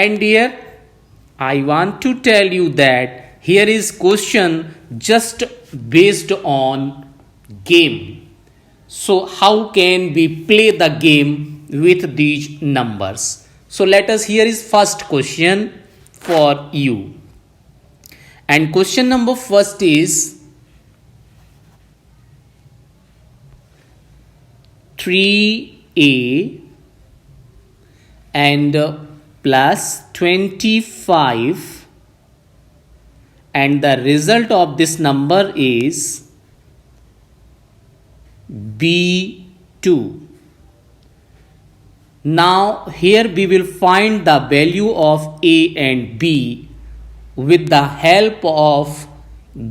And dear, I want to tell you that here is question just based on game. So how can we play the game with these numbers? So let us, here is first question for you. And question number first is 3a and plus 25, and the result of this number is b2. Now here we will find the value of a and b with the help of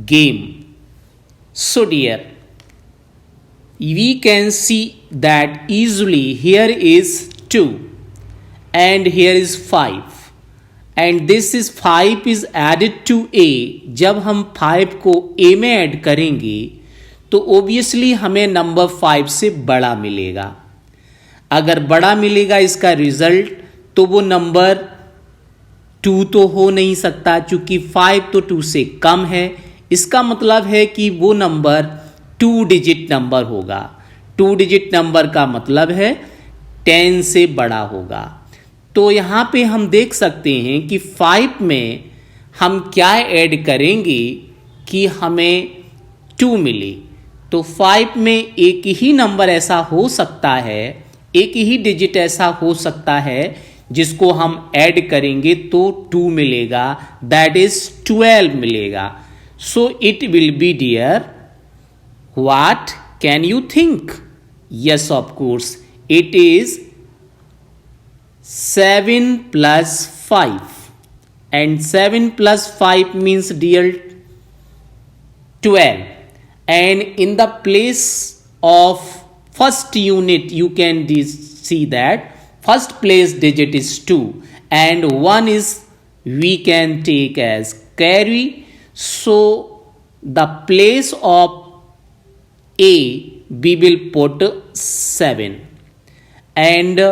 game. So dear, we can see that easily. Here is 2 and here is 5 and this is 5 is added to a. जब हम 5 को a में add करेंगे तो obviously हमें number 5 से बड़ा मिलेगा. अगर बड़ा मिलेगा इसका रिजल्ट तो वो नंबर 2 तो हो नहीं सकता, क्योंकि 5 तो 2 से कम है. इसका मतलब है कि वो नंबर 2 डिजिट नंबर होगा. 2 डिजिट नंबर का मतलब है 10 से बड़ा होगा. तो यहाँ पे हम देख सकते हैं कि 5 में हम क्या ऐड करेंगे कि हमें 2 मिले. तो 5 में एक ही नंबर ऐसा हो सकता है, एक ही डिजिट ऐसा हो सकता है जिसको हम ऐड करेंगे तो 2 मिलेगा, दैट इज 12 मिलेगा. So it will be dear, what can you think? Yes of course, it is 7 plus 5 and 7 plus 5 means dear 12, and in the place of first unit you can see that first place digit is 2 and 1 is we can take as carry. So the place of a we will put 7, and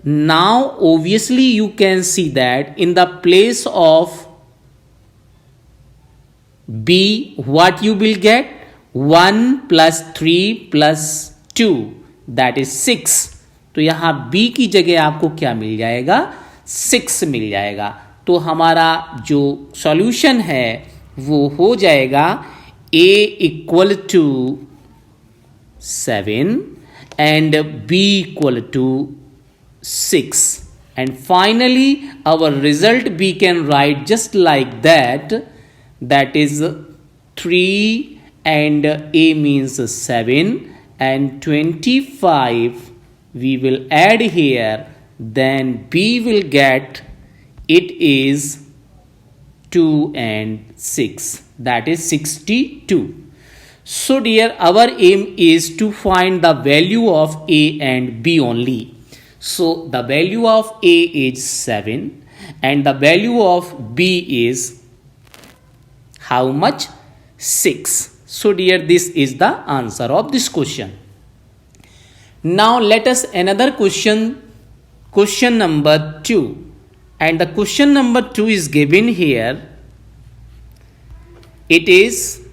now obviously you can see that in the place of b what you will get, 1 plus 3 plus 2 that is 6. तो यहाँ b की जगह आपको क्या मिल जाएगा? 6 मिल जाएगा. तो हमारा जो सॉल्यूशन है वो हो जाएगा a equal to 7 and b equal to 6, and finally our result we can write just like that, that is 3 and a means 7 and 25 we will add here, then b will get, it is 2 and 6, that is 62. So dear, our aim is to find the value of a and b only. So the value of a is 7 and the value of b is how much? 6. So dear, this is the answer of this question. Now let us another question, question number 2, and the question number 2 is given here. It is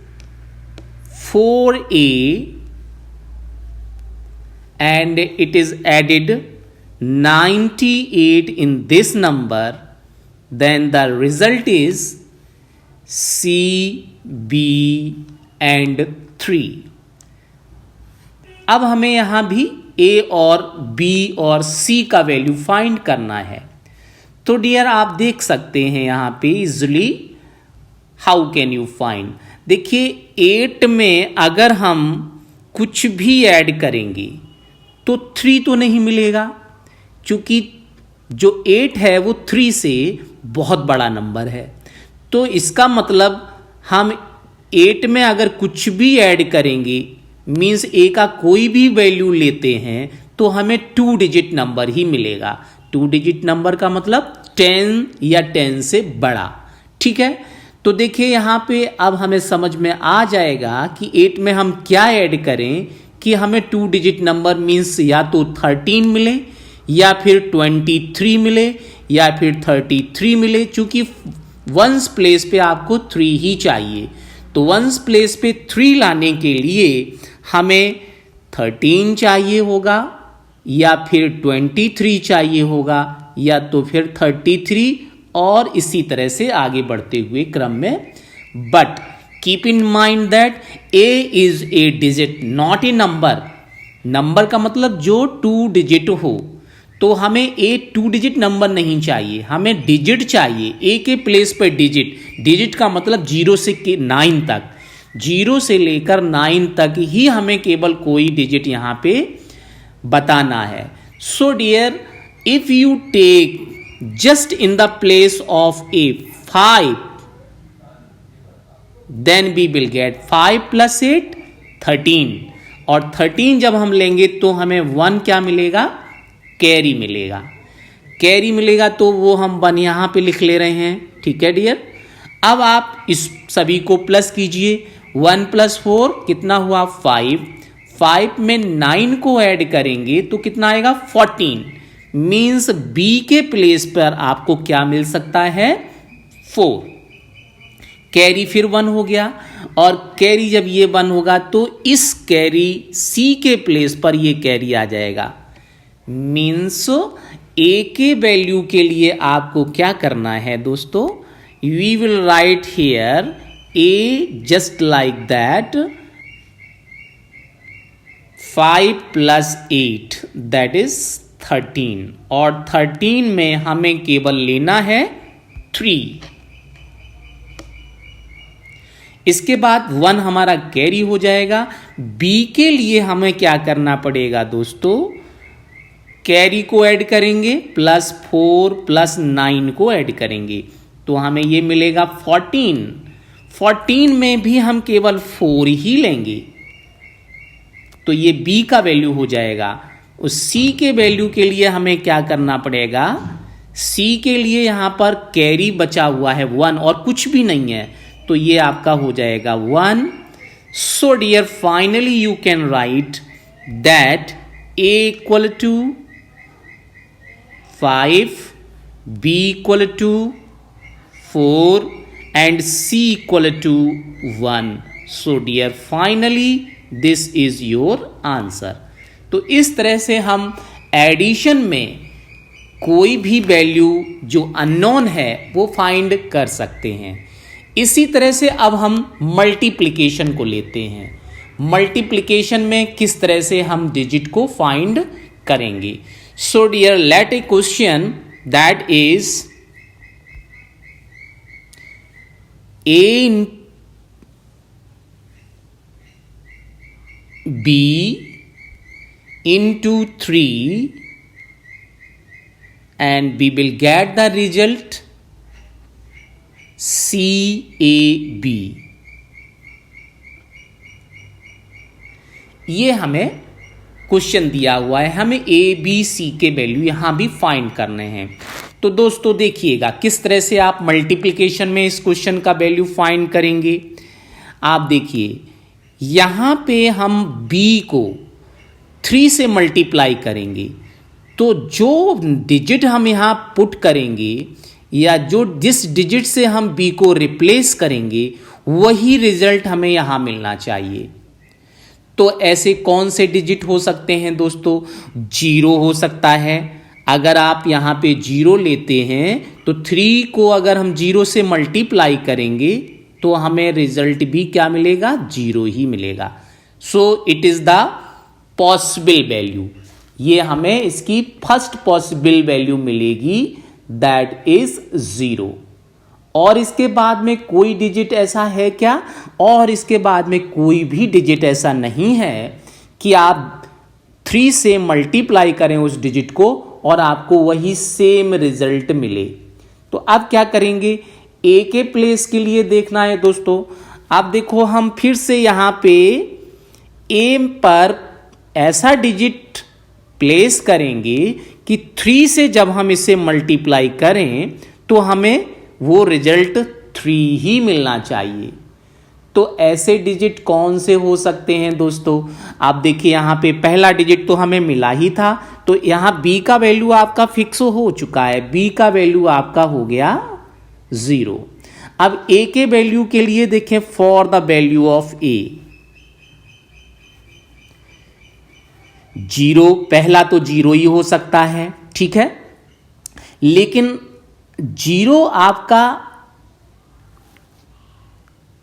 4a and it is added 98 in this number, then the result is C, B and 3. अब हमें यहाँ भी A और B और C का value find करना है. तो डियर आप देख सकते हैं यहाँ पे easily how can you find. देखिए 8 में अगर हम कुछ भी ऐड करेंगे तो 3 तो नहीं मिलेगा, क्योंकि जो 8 है वो 3 से बहुत बड़ा नंबर है. तो इसका मतलब हम 8 में अगर कुछ भी ऐड करेंगे मीन्स a का कोई भी वैल्यू लेते हैं तो हमें 2 डिजिट नंबर ही मिलेगा. 2 डिजिट नंबर का मतलब 10 या 10 से बड़ा. ठीक है, तो देखिए यहाँ पे अब हमें समझ में आ जाएगा कि 8 में हम क्या ऐड करें कि हमें 2 डिजिट नंबर मीन्स या तो 13 मिले या फिर 23 मिले या फिर 33 मिले। चूंकि वंस प्लेस पे आपको 3 ही चाहिए, तो वंस प्लेस पे 3 लाने के लिए हमें 13 चाहिए होगा, या फिर 23 चाहिए होगा, या तो फिर 33, और इसी तरह से आगे बढ़ते हुए क्रम में। But keep in mind that A is a digit not a number. Number का मतलब जो 2 डिजिट हो, तो हमें ए 2 डिजिट नंबर नहीं चाहिए, हमें डिजिट चाहिए। ए के प्लेस पर डिजिट, डिजिट का मतलब 0 से 9 तक, 0 से लेकर 9 तक ही हमें केवल कोई डिजिट यहां पे बताना है। So dear, if you take just in the place of A 5, then we will get 5 + 8 13, और 13 जब हम लेंगे तो हमें 1 क्या मिलेगा, कैरी मिलेगा। कैरी मिलेगा तो वो हम 1 यहां पे लिख ले रहे हैं, ठीक है डियर। अब आप इस सभी को प्लस कीजिए, 1 + 4 कितना हुआ 5, 5 में 9 को ऐड करेंगे तो कितना आएगा 14, मीन्स बी के प्लेस पर आपको क्या मिल सकता है 4। कैरी फिर 1 हो गया, और कैरी जब ये 1 होगा तो इस कैरी सी के प्लेस पर ये कैरी आ जाएगा। मीन्स ए के वैल्यू के लिए आपको क्या करना है दोस्तों, we will write here A just like that 5 + 8 that is 13, और 13 में हमें केवल लेना है 3। इसके बाद 1 हमारा कैरी हो जाएगा। बी के लिए हमें क्या करना पड़ेगा दोस्तों, कैरी को ऐड करेंगे, +4 + 9 को ऐड करेंगे, तो हमें ये मिलेगा 14। 14 में भी हम केवल 4 ही लेंगे, तो ये बी का वैल्यू हो जाएगा। उस सी के वैल्यू के लिए हमें क्या करना पड़ेगा, सी के लिए यहां पर कैरी बचा हुआ है 1 और कुछ भी नहीं है, तो ये आपका हो जाएगा 1। So dear, finally you can write that A = 5, B = 4 and C = 1. So dear, finally this is your answer. तो इस तरह से हम एडिशन में कोई भी वैल्यू जो अननोन है वो फाइंड कर सकते हैं। इसी तरह से अब हम मल्टीप्लिकेशन को लेते हैं। मल्टीप्लिकेशन में किस तरह से हम डिजिट को फाइंड करेंगे। So dear, let a question that is A B into 3 and we will get the result CAB। ये हमें क्वेश्चन दिया हुआ है, हमें ABC के वैल्यू यहां भी फाइंड करने हैं। तो दोस्तों देखिएगा किस तरह से आप मल्टीप्लिकेशन में इस क्वेश्चन का वैल्यू फाइंड करेंगे। आप देखिए यहां पे हम B को 3 से मल्टीप्लाई करेंगे, तो जो डिजिट हम यहां पुट करेंगे या जो जिस डिजिट से हम B को रिप्लेस करेंगे वही रिजल्ट हमें यहां मिलना चाहिए। तो ऐसे कौन से डिजिट हो सकते हैं दोस्तों, 0 हो सकता है। अगर आप यहां पे 0 लेते हैं तो 3 को अगर हम 0 से मल्टीप्लाई करेंगे तो हमें रिजल्ट भी क्या मिलेगा, 0 ही मिलेगा। So it is the possible value, ये हमें इसकी फर्स्ट पॉसिबल वैल्यू मिलेगी, दैट इज 0। और इसके बाद में कोई डिजिट ऐसा है क्या, और इसके बाद में कोई भी डिजिट ऐसा नहीं है कि आप 3 से मल्टीप्लाई करें उस डिजिट को और आपको वही सेम रिजल्ट मिले। तो अब क्या करेंगे, ए के प्लेस के लिए देखना है दोस्तों। आप देखो हम फिर से यहां पे ए पर ऐसा डिजिट प्लेस करेंगे कि 3 से जब हम इसे मल्टीप्लाई करें तो हमें वो रिजल्ट 3 ही मिलना चाहिए। तो ऐसे डिजिट कौन से हो सकते हैं दोस्तों, आप देखिए यहां पे पहला डिजिट तो हमें मिला ही था, तो यहाँ b का वैल्यू आपका फिक्स हो चुका है, b का वैल्यू आपका हो गया 0। अब a के वैल्यू के लिए देखें, for the value of a 0, पहला तो 0 ही हो सकता है, ठीक है, लेकिन 0 आपका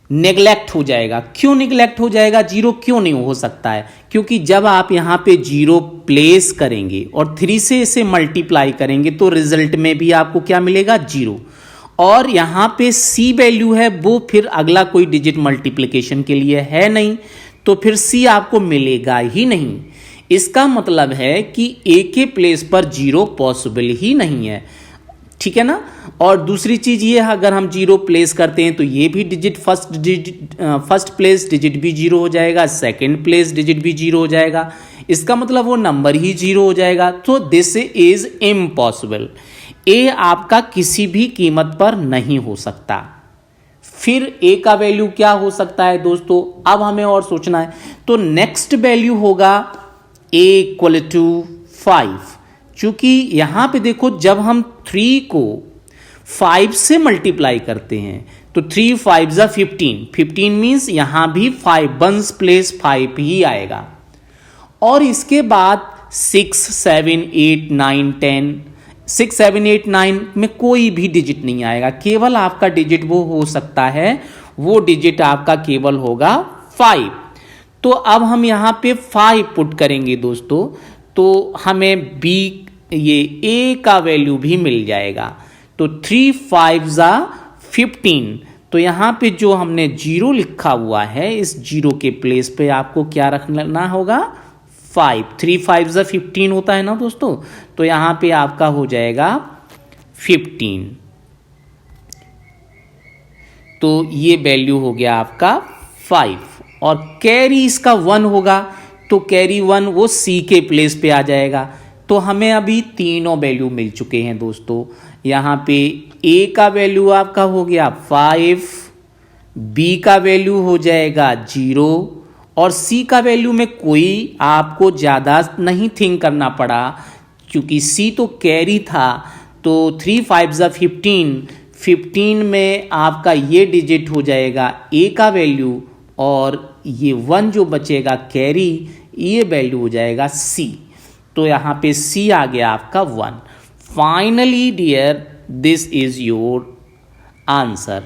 नेग्लेक्ट हो जाएगा। क्यों नेग्लेक्ट हो जाएगा? 0 क्यों नहीं हो सकता है? क्योंकि जब आप यहां पे 0 प्लेस करेंगे और 3 से इसे मल्टीप्लाई करेंगे तो रिजल्ट में भी आपको क्या मिलेगा? 0। और यहां पे c वैल्यू है, वो फिर अगला कोई डिजिट मल्टीप्लिकेशन के लिए है नहीं, तो फिर c आपको मिलेगा ही नहीं। इसका मतलब है कि a के प्लेस पर 0 पॉसिबल ही नहीं है, ठीक है ना। और दूसरी चीज ये है, अगर हम 0 प्लेस करते हैं तो ये भी डिजिट फर्स्ट प्लेस डिजिट भी 0 हो जाएगा, सेकंड प्लेस डिजिट भी 0 हो जाएगा, इसका मतलब वो नंबर ही 0 हो जाएगा। तो दिस इज इम्पॉसिबल, a आपका किसी भी कीमत पर नहीं हो सकता। फिर a का वैल्यू क्या हो सकता है दोस्तों? अब हमें और सोचना है। तो नेक्स्ट वैल्यू होगा a इक्वल टू 5। चूंकि यहां पे देखो, जब हम 3 को 5 से मल्टीप्लाई करते हैं तो 3 5 जा 15 मीन्स यहां भी 5 वंस प्लेस 5 ही आएगा। और इसके बाद 6 7 8 9 10, 6 7 8 9 में कोई भी डिजिट नहीं आएगा, केवल आपका डिजिट वो हो सकता है, वो डिजिट आपका केवल होगा 5। तो अब हम यहां पे 5 पुट करेंगे दोस्तों, तो हमें b ये a का वैल्यू भी मिल जाएगा। तो 3 5 जा 15, तो यहां पे जो हमने 0 लिखा हुआ है, इस 0 के प्लेस पे आपको क्या रखना होगा? 5। 3 5 जा 15 होता है ना दोस्तों, तो यहां पे आपका हो जाएगा 15। तो ये वैल्यू हो गया आपका 5। और कैरी इसका 1 होगा, तो कैरी 1 वो c के प्लेस पे आ जाएगा। तो हमें अभी तीनों वैल्यू मिल चुके हैं दोस्तों। यहाँ पे a का वैल्यू आपका हो गया 5, b का वैल्यू हो जाएगा 0 और c का वैल्यू में कोई आपको ज़्यादा नहीं थिंक करना पड़ा, क्योंकि c तो कैरी था। तो 3 5 जा 15 में आपका ये डिजिट हो जाएगा a का वैल्यू, और ये 1 जो बचेगा कैरी, ये वैल्यू हो जाएगा c। तो यहाँ पे c आ गया आपका 1। Finally dear, this is your answer.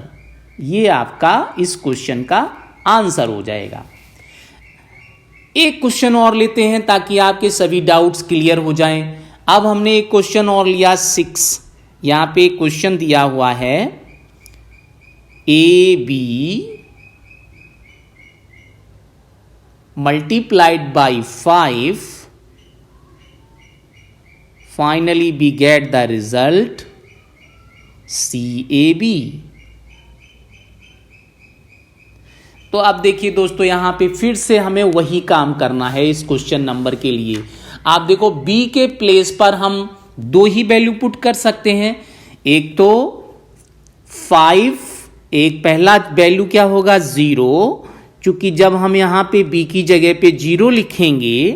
ये आपका इस क्वेश्चन का आंसर हो जाएगा। एक क्वेश्चन और लेते हैं ताकि आपके सभी डाउट्स क्लियर हो जाएं। अब हमने एक क्वेश्चन और लिया 6। यहाँ पे क्वेश्चन दिया हुआ है ab multiplied by 5, finally we get the result CAB। तो अब देखिए दोस्तों, यहां पे फिर से हमें वही काम करना है इस क्वेश्चन नंबर के लिए। आप देखो, B के प्लेस पर हम 2 ही वैल्यू पुट कर सकते हैं, एक तो 5, एक पहला वैल्यू क्या होगा 0, क्योंकि जब हम यहां पे b की जगह पे 0 लिखेंगे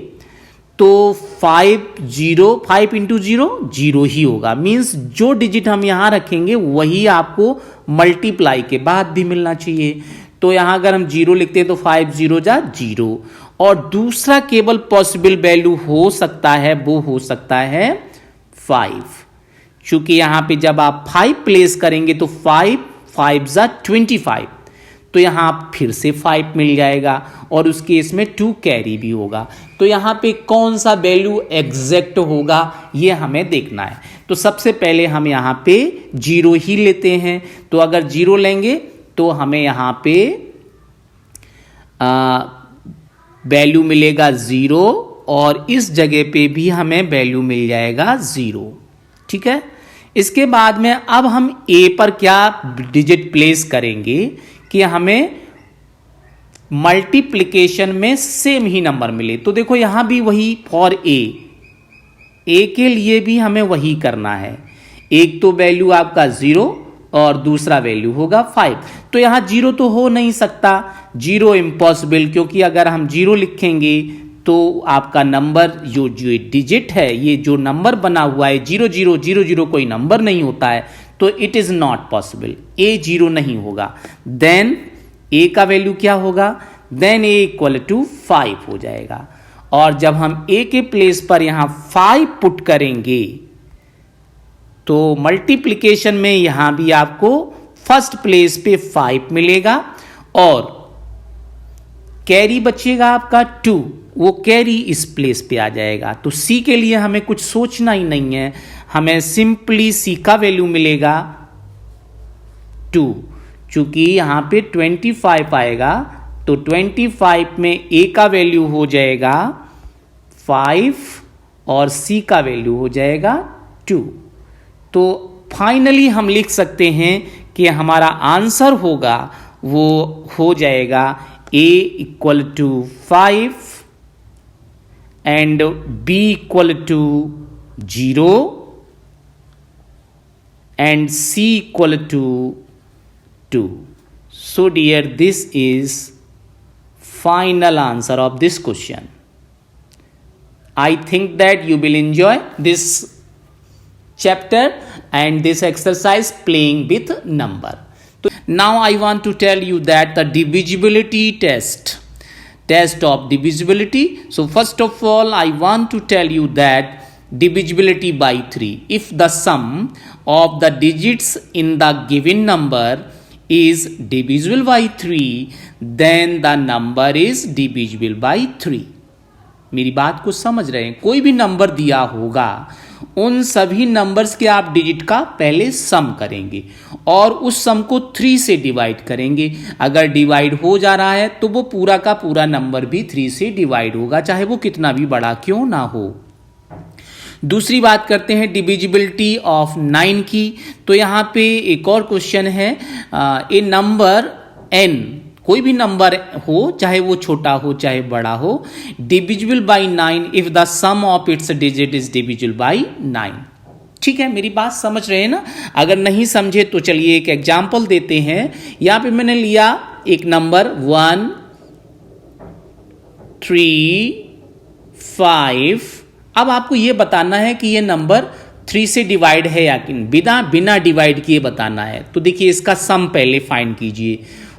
तो 5 इंटू 0 ही होगा, मींस जो डिजिट हम यहां रखेंगे वही आपको मल्टीप्लाई के बाद भी मिलना चाहिए। तो यहां अगर हम 0 लिखते हैं तो 5 0 जा 0। और दूसरा केवल पॉसिबल वैल्यू हो सकता है, वो हो सकता है 5, क्योंकि यहां पे जब आप 5 प्लेस करेंगे तो 5 5 जा 25, तो यहां फिर से 5 मिल जाएगा और उस केस में 2 कैरी भी होगा। तो यहां पे कौन सा वैल्यू एग्जैक्ट होगा ये हमें देखना है। तो सबसे पहले हम यहां पे 0 ही लेते हैं। तो अगर 0 लेंगे तो हमें यहां पे वैल्यू मिलेगा 0 और इस जगह पे भी हमें वैल्यू मिल जाएगा 0, ठीक है। इसके बाद में अब हम a पर क्या डिजिट प्लेस करेंगे कि हमें मल्टीप्लिकेशन में सेम ही नंबर मिले। तो देखो यहां भी वही फॉर a के लिए भी हमें वही करना है। एक तो वैल्यू आपका 0 और दूसरा वैल्यू होगा 5। तो यहां 0 तो हो नहीं सकता, 0 इम्पॉसिबल, क्योंकि अगर हम 0 लिखेंगे तो आपका नंबर जो डिजिट है, ये जो नंबर बना हुआ है 0000 कोई नंबर नहीं होता है, तो इट इज़ नॉट पॉसिबल, ए 0 नहीं होगा। देन ए का वैल्यू क्या होगा, देन ए इक्वल टू 5 हो जाएगा। और जब हम ए के प्लेस पर यहां 5 पुट करेंगे तो मल्टीप्लिकेशन में यहां भी आपको फर्स्ट प्लेस पे 5 मिलेगा और कैरी बचेगा आपका 2, वो कैरी इस प्लेस पे आ जाएगा। तो सी के लिए हमें कुछ सोचना ही नहीं है, हमें सिंपली सी का वैल्यू मिलेगा 2। चूंकि यहां पे 25 आएगा तो 25 में ए का वैल्यू हो जाएगा 5 और सी का वैल्यू हो जाएगा 2। तो फाइनली हम लिख सकते हैं कि हमारा आंसर होगा, वो हो जाएगा A equal to 5 and B equal to 0 and C equal to 2. So dear, this is final answer of this question. I think that you will enjoy this chapter and this exercise playing with number. So now I want to tell you that the divisibility test of divisibility. So first of all, I want to tell you that divisibility by 3. If the sum of the digits in the given number is divisible by 3, then the number is divisible by 3. मेरी बात को समझ रहे हैं? कोई भी number दिया होगा, उन सभी नंबर्स के आप डिजिट का पहले सम करेंगे और उस सम को 3 से डिवाइड करेंगे। अगर डिवाइड हो जा रहा है तो वो पूरा का पूरा नंबर भी 3 से डिवाइड होगा, चाहे वो कितना भी बड़ा क्यों ना हो। दूसरी बात करते हैं डिविजिबिलिटी ऑफ 9 की। तो यहाँ पे एक और क्वेश्चन है, ए नंबर n, कोई भी नंबर हो, चाहे वो छोटा हो चाहे बड़ा हो, divisible by 9 if the sum of its digit is divisible by 9। ठीक है, मेरी बात समझ रहे हैं ना? अगर नहीं समझे तो चलिए एक एग्जाम्पल देते हैं। यहाँ पे मैंने लिया एक नंबर 1 3 5। अब आपको ये बताना है कि ये नंबर 3 से डिवाइड है या बिना डिवाइड किए बताना है। तो देखिए इसका सम पहले फाइंड कीजिए।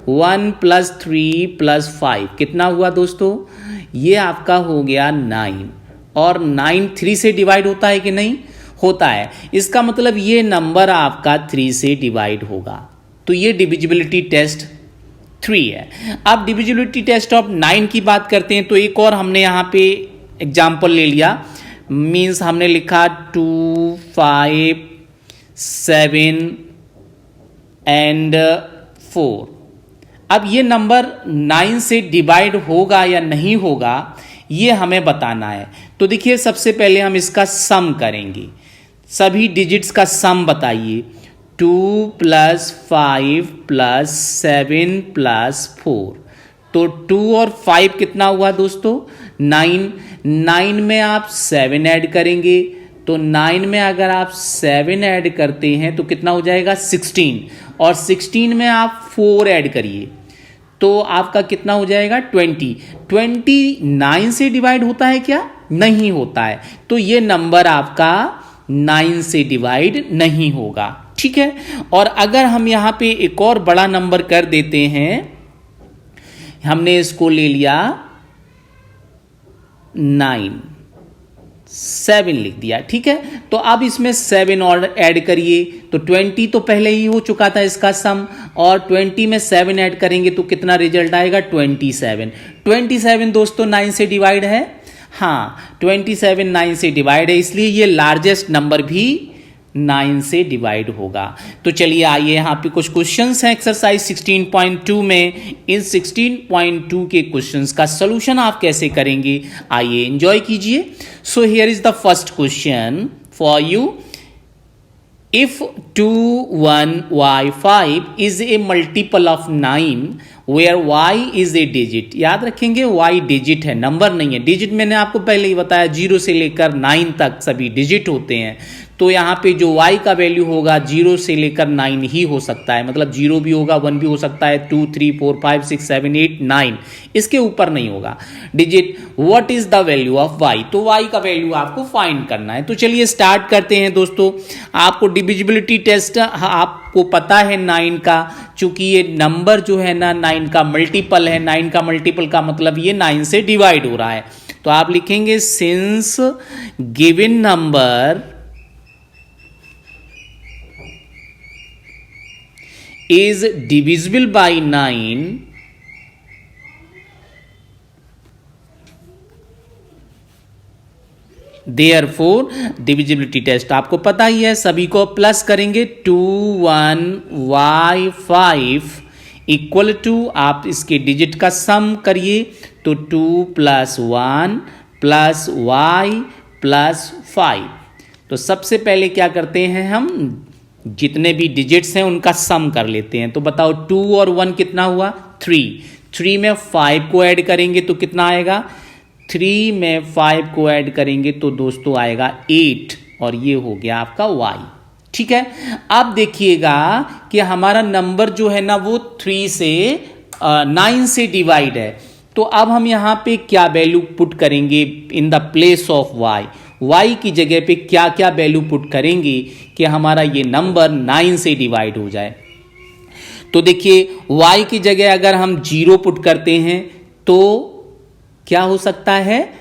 1 + 3 + 5 कितना हुआ दोस्तों? ये आपका हो गया 9। और 9 3 से डिवाइड होता है कि नहीं? होता है। इसका मतलब ये नंबर आपका 3 से डिवाइड होगा। तो ये डिविजिबिलिटी टेस्ट 3 है। अब डिविजिबिलिटी टेस्ट ऑफ 9 की बात करते हैं। तो एक और हमने यहाँ पे एग्जाम्पल ले लिया, मीन्स हमने लिखा 2 5 7 एंड 4। अब ये नंबर 9 से डिवाइड होगा या नहीं होगा ये हमें बताना है। तो देखिए सबसे पहले हम इसका सम करेंगे। सभी डिजिट्स का सम बताइए। 2 + 5 + 7 + 4। तो 2 और 5 कितना हुआ दोस्तों? 9। 9 में आप 7 ऐड करेंगे, तो 9 में अगर आप 7 ऐड करते हैं तो कितना हो जाएगा? 16। और 16 में आप 4 ऐड करिए तो आपका कितना हो जाएगा? 20। 20 9 से डिवाइड होता है क्या? नहीं होता है। तो ये नंबर आपका 9 से डिवाइड नहीं होगा। ठीक है। और अगर हम यहां पे एक और बड़ा नंबर कर देते हैं, हमने इसको ले लिया 9, 7 लिख दिया। ठीक है। तो अब इसमें 7 और ऐड करिए तो 20 तो पहले ही हो चुका था इसका सम, और 20 में 7 ऐड करेंगे तो कितना रिजल्ट आएगा? 27। 27 दोस्तों 9 से डिवाइड है? हाँ, 27 9 से डिवाइड है, इसलिए ये लार्जेस्ट नंबर भी 9 से डिवाइड होगा। तो चलिए आइए यहाँ पे कुछ क्वेश्चंस हैं एक्सरसाइज 16.2 में। इन 16.2 के क्वेश्चंस का सॉल्यूशन आप कैसे करेंगे, आइए एंजॉय कीजिए। सो here is the first question for you. If 2 1 y 5 is a multiple of 9, where Y is a digit. याद रखेंगे वाई डिजिट है, नंबर नहीं है। डिजिट मैंने आपको पहले ही बताया 0 से लेकर 9 तक सभी डिजिट होते हैं। तो यहाँ पे जो y का वैल्यू होगा 0 से लेकर 9 ही हो सकता है, मतलब 0 भी होगा, 1 भी हो सकता है, 2 3 4 5 6 7 8 9, इसके ऊपर नहीं होगा digit. What is the value of y, तो y का वैल्यू आपको फाइंड करना है। तो चलिए स्टार्ट करते हैं दोस्तों। आपको डिविजिबिलिटी टेस्ट आपको पता है 9 का, चूंकि ये नंबर जो है ना 9 का मल्टीपल है, 9 का मल्टीपल का मतलब ये 9 से डिवाइड हो रहा है। तो आप लिखेंगे since given number is divisible by 9, therefore divisibility test आपको पता ही है, सभी को प्लस करेंगे 2 1 y 5 इक्वल टू, आप इसके डिजिट का सम करिए तो 2 + 1 + y + 5। तो सबसे पहले क्या करते हैं, हम जितने भी डिजिट्स हैं उनका सम कर लेते हैं। तो बताओ 2 और 1 कितना हुआ, 3 में 5 को ऐड करेंगे तो कितना आएगा, 3 में 5 को ऐड करेंगे तो दोस्तों आएगा 8, और ये हो गया आपका y। ठीक है, अब देखिएगा कि हमारा नंबर जो है ना वो 3 से 9 से डिवाइड है। तो अब हम यहाँ पे क्या वैल्यू पुट करेंगे इन द प्लेस ऑफ y की जगह पे क्या क्या वैल्यू पुट करेंगे कि हमारा ये नंबर 9 से डिवाइड हो जाए। तो देखिए y की जगह अगर हम 0 पुट करते हैं तो क्या हो सकता है,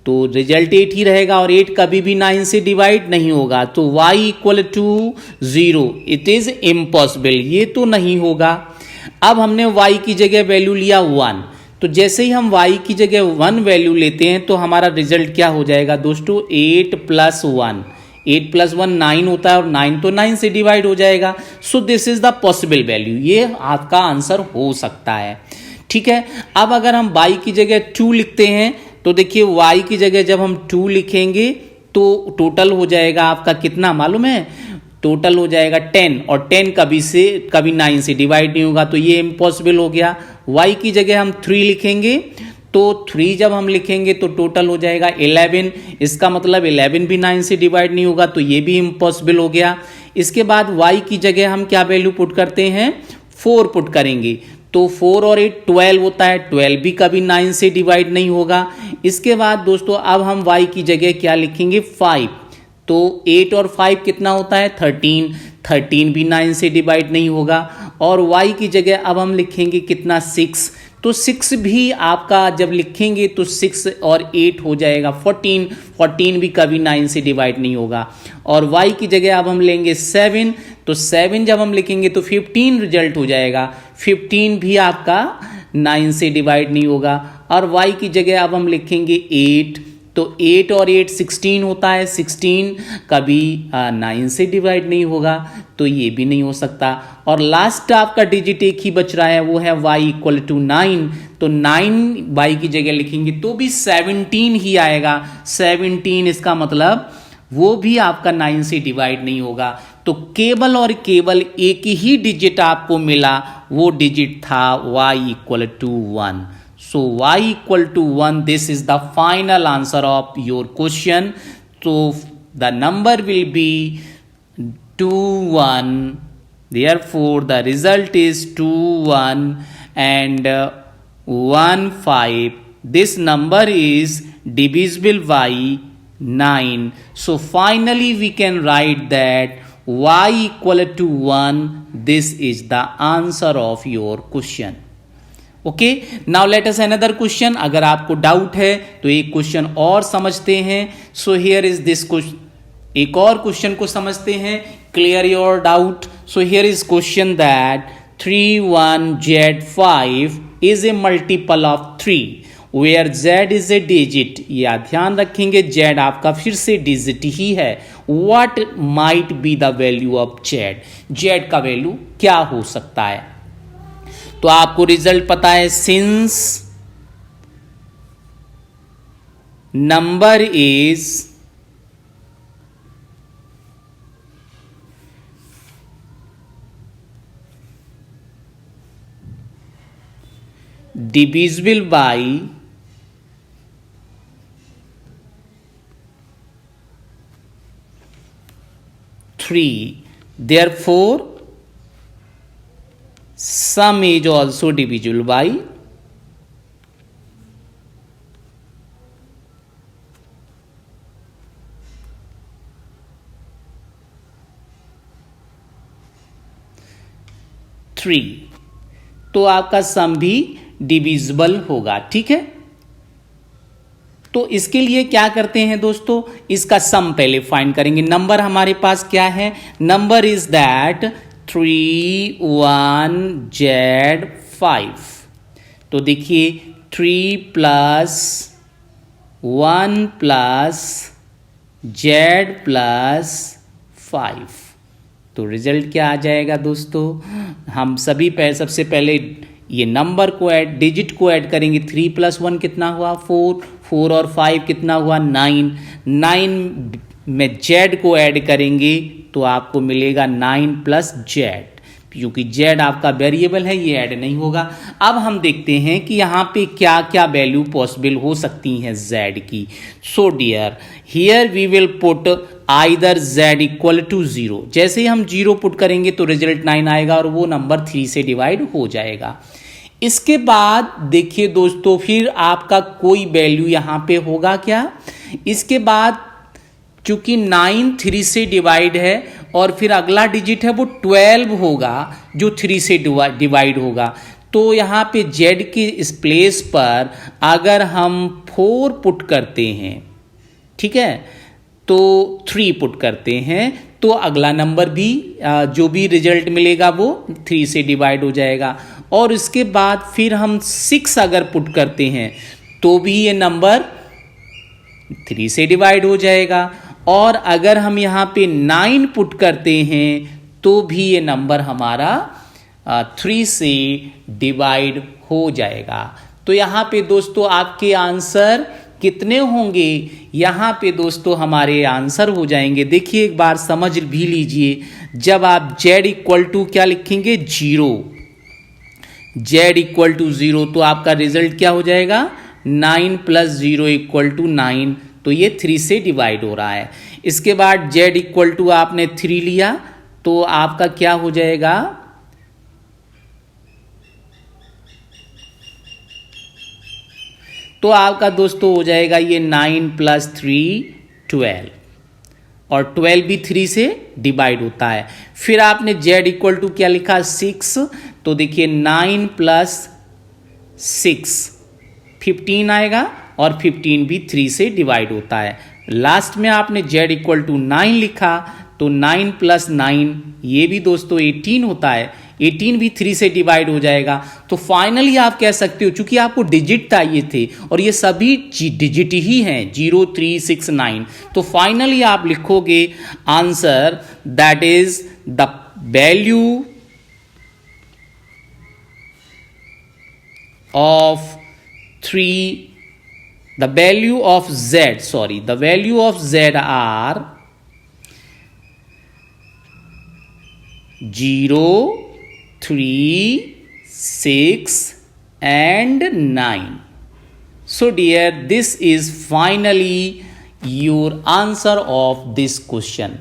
तो रिजल्ट 8 ही रहेगा, और 8 कभी भी 9 से डिवाइड नहीं होगा। तो y = 0, इट इज इम्पॉसिबल, ये तो नहीं होगा। अब हमने y की जगह वैल्यू लिया 1, तो जैसे ही हम y की जगह 1 वैल्यू लेते हैं तो हमारा रिजल्ट क्या हो जाएगा दोस्तों, 8 + 1, 8 + 1 9 होता है, और 9 तो 9 से डिवाइड हो जाएगा। So this is the possible value, ये आपका आंसर हो सकता है। ठीक है, अब अगर हम y की जगह 2 लिखते हैं तो देखिए y की जगह जब हम 2 लिखेंगे तो टोटल हो जाएगा आपका कितना मालूम है, टोटल हो जाएगा 10, और 10 कभी 9 से डिवाइड नहीं होगा, तो ये इम्पॉसिबल हो गया। y की जगह हम 3 लिखेंगे तो 3 जब हम लिखेंगे तो टोटल हो जाएगा 11, इसका मतलब 11 भी 9 से डिवाइड नहीं होगा, तो ये भी इम्पॉसिबल हो गया। इसके बाद y की जगह हम क्या वैल्यू पुट करते हैं, 4 पुट करेंगे, तो 4 और 8 12 होता है, 12 भी कभी 9 से डिवाइड नहीं होगा। इसके बाद दोस्तों अब हम y की जगह क्या लिखेंगे, 5, तो 8 और 5 कितना होता है, 13 भी 9 से डिवाइड नहीं होगा। और y की जगह अब हम लिखेंगे कितना, 6, तो 6 भी आपका जब लिखेंगे तो 6 और 8 हो जाएगा 14 भी कभी 9 से डिवाइड नहीं होगा। और y की जगह अब हम लेंगे 7, तो 7 जब हम लिखेंगे तो 15 रिजल्ट हो जाएगा, 15 भी आपका 9 से डिवाइड नहीं होगा। और y की जगह अब हम लिखेंगे 8, तो 8 और 8 16 होता है, 16 कभी 9 से डिवाइड नहीं होगा, तो ये भी नहीं हो सकता। और लास्ट आपका डिजिट एक ही बच रहा है, वो है y = 9, तो 9 y की जगह लिखेंगे तो भी 17 ही आएगा, 17 इसका मतलब वो भी आपका 9 से डिवाइड नहीं होगा। तो केवल और केवल एक ही डिजिट आपको मिला, वो डिजिट था y = 1। So y = 1, this is the final answer of your question. So the number will be 2 1, therefore the result is 2 1 and 1 5. This number is divisible by 9. So finally we can write that y = 1. This is the answer of your question. Okay, now let us another question. अगर आपको doubt है तो एक question और समझते हैं। So here is this question, एक और क्वेश्चन को समझते हैं, clear your doubt. So here is question that 31z5 is a multiple of 3 where z is a digit. या ध्यान रखेंगे z आपका फिर से डिजिट ही है। What might be the value of z का वैल्यू क्या हो सकता है। तो आपको रिजल्ट पता है, since number is divisible by 3, therefore sum is also divisible by 3। तो आपका सम भी डिविजिबल होगा। ठीक है, तो इसके लिए क्या करते हैं दोस्तों, इसका सम पहले फाइंड करेंगे। नंबर हमारे पास क्या है, नंबर इज दैट 3 1 Z 5। तो देखिए 3 प्लस 1 प्लस Z प्लस 5, तो रिजल्ट क्या आ जाएगा दोस्तों, हम सभी सबसे पहले ये नंबर को डिजिट को ऐड करेंगे। 3 प्लस 1 कितना हुआ 4, 4 और 5 कितना हुआ 9, 9 में Z को ऐड करेंगे तो आपको मिलेगा 9 प्लस Z, क्योंकि Z आपका वेरिएबल है, ये ऐड नहीं होगा। अब हम देखते हैं कि यहाँ पे क्या क्या वैल्यू पॉसिबल हो सकती हैं Z की। So dear here we will put either Z equal to 0। जैसे ही हम 0 पुट करेंगे तो रिजल्ट 9 आएगा और वो नंबर 3 से डिवाइड हो जाएगा। इसके बाद देखिए दोस्तों, फिर आपका कोई वैल्यू यहाँ पे होगा क्या, इसके बाद चूंकि 9 3 से डिवाइड है और फिर अगला डिजिट है वो 12 होगा जो 3 से डिवाइड होगा। तो यहाँ पे Z के इस प्लेस पर अगर हम 4 पुट करते हैं, ठीक है, तो 3 पुट करते हैं तो अगला नंबर भी जो भी रिजल्ट मिलेगा वो 3 से डिवाइड हो जाएगा। और इसके बाद फिर हम 6 अगर पुट करते हैं तो भी ये नंबर 3 से डिवाइड हो जाएगा। और अगर हम यहाँ पे 9 पुट करते हैं तो भी ये नंबर हमारा 3 से डिवाइड हो जाएगा। तो यहाँ पे दोस्तों आपके आंसर कितने होंगे, यहाँ पे दोस्तों हमारे आंसर हो जाएंगे। देखिए एक बार समझ भी लीजिए, जब आप Z इक्वल टू क्या लिखेंगे 0, Z इक्वल टू 0 तो आपका रिजल्ट क्या हो जाएगा 9 प्लस 0 इक्वल टू 9, तो ये 3 से डिवाइड हो रहा है। इसके बाद Z इक्वल टू आपने 3 लिया तो आपका क्या हो जाएगा, तो आपका दोस्तों हो जाएगा ये 9 प्लस 3 12, और 12 भी 3 से डिवाइड होता है। फिर आपने Z इक्वल टू क्या लिखा 6, तो देखिए 9 प्लस 6 15 आएगा और 15 भी 3 से डिवाइड होता है। लास्ट में आपने Z इक्वल टू 9 लिखा तो 9 प्लस 9 ये भी दोस्तों 18 होता है, 18 भी 3 से डिवाइड हो जाएगा। तो फाइनली आप कह सकते हो, चूंकि आपको डिजिट चाहिए थे और ये सभी डिजिट ही हैं 0 3 6 9, तो फाइनली आप लिखोगे answer that is the value of 3, the value of Z are 0 3 6 and 9. So dear, this is finally your answer of this question.